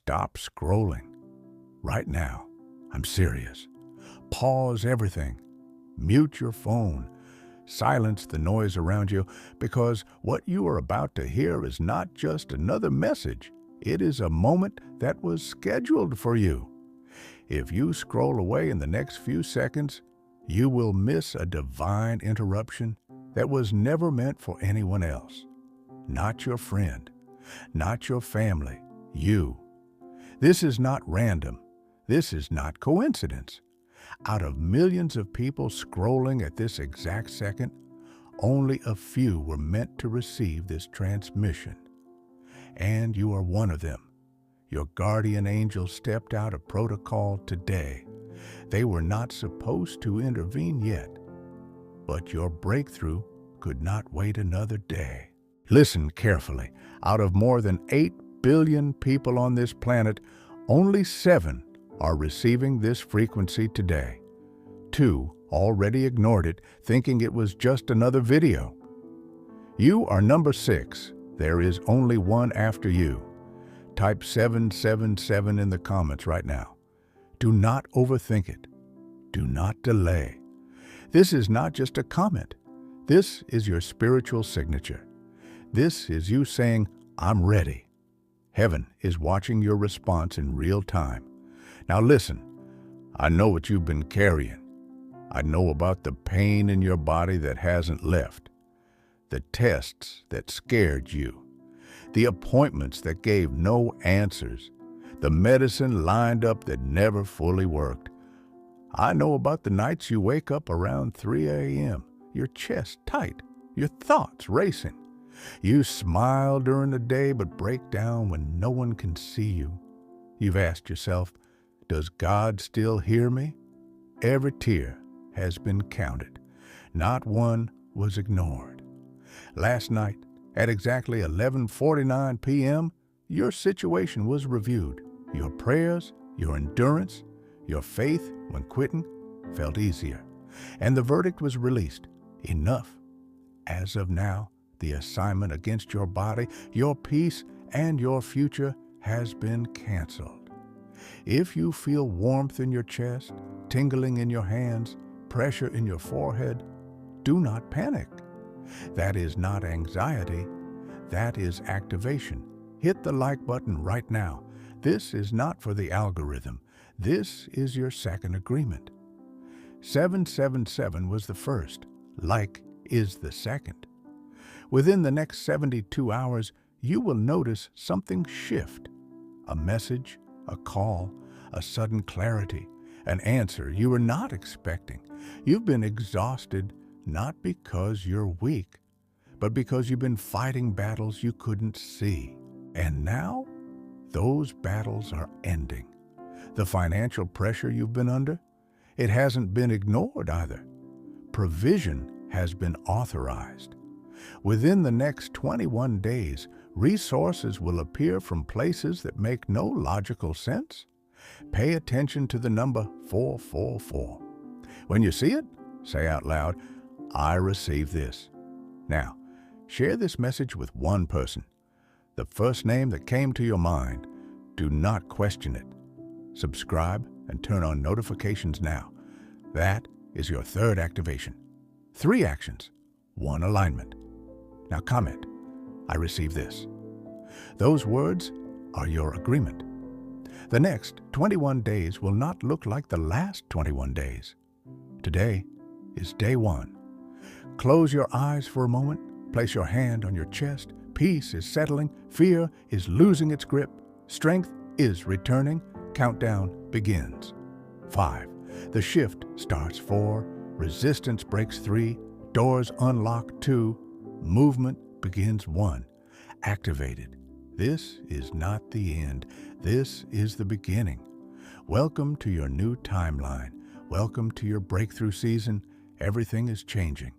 Stop scrolling. Right now. I'm serious. Pause everything. Mute your phone. Silence the noise around you, because what you are about to hear is not just another message. It is a moment that was scheduled for you. If you scroll away in the next few seconds, you will miss a divine interruption that was never meant for anyone else. Not your friend, not your family, you. This is not random. This is not coincidence. Out of millions of people scrolling at this exact second, only a few were meant to receive this transmission. And you are one of them. Your guardian angel stepped out of protocol today. They were not supposed to intervene yet, but your breakthrough could not wait another day. Listen carefully. Out of more than 8 billion people on this planet, only 7 are receiving this frequency today. 2 already ignored it, thinking it was just another video. You are number 6. There is only one after you. Type 777 in the comments right now. Do not overthink it. Do not delay. This is not just a comment. This is your spiritual signature. This is you saying, I'm ready. Heaven is watching your response in real time. Now listen, I know what you've been carrying. I know about the pain in your body that hasn't left, the tests that scared you, the appointments that gave no answers, the medicine lined up that never fully worked. I know about the nights you wake up around 3 a.m., your chest tight, your thoughts racing. You smile during the day but break down when no one can see you. You've asked yourself, does God still hear me? Every tear has been counted. Not one was ignored. Last night, at exactly 11:49 p.m., your situation was reviewed. Your prayers, your endurance, your faith when quitting felt easier. And the verdict was released. Enough. As of now, the assignment against your body, your peace, and your future has been canceled. If you feel warmth in your chest, tingling in your hands, pressure in your forehead, do not panic. That is not anxiety. That is activation. Hit the like button right now. This is not for the algorithm. This is your second agreement. 777 was the first. Like is the second. Within the next 72 hours, you will notice something shift. A message, a call, a sudden clarity, an answer you were not expecting. You've been exhausted not because you're weak, but because you've been fighting battles you couldn't see. And now, those battles are ending. The financial pressure you've been under, it hasn't been ignored either. Provision has been authorized. Within the next 21 days, resources will appear from places that make no logical sense. Pay attention to the number 444. When you see it, say out loud, I receive this. Now, share this message with one person. The first name that came to your mind. Do not question it. Subscribe and turn on notifications now. That is your third activation. 3 actions, 1 alignment. Now comment, I receive this. Those words are your agreement. The next 21 days will not look like the last 21 days. Today is day 1. Close your eyes for a moment. Place your hand on your chest. Peace is settling. Fear is losing its grip. Strength is returning. Countdown begins. 5. The shift starts. 4. Resistance breaks. 3. Doors unlock. 2. Movement begins. 1. Activated. This is not the end. This is the beginning. Welcome to your new timeline. Welcome to your breakthrough season. Everything is changing.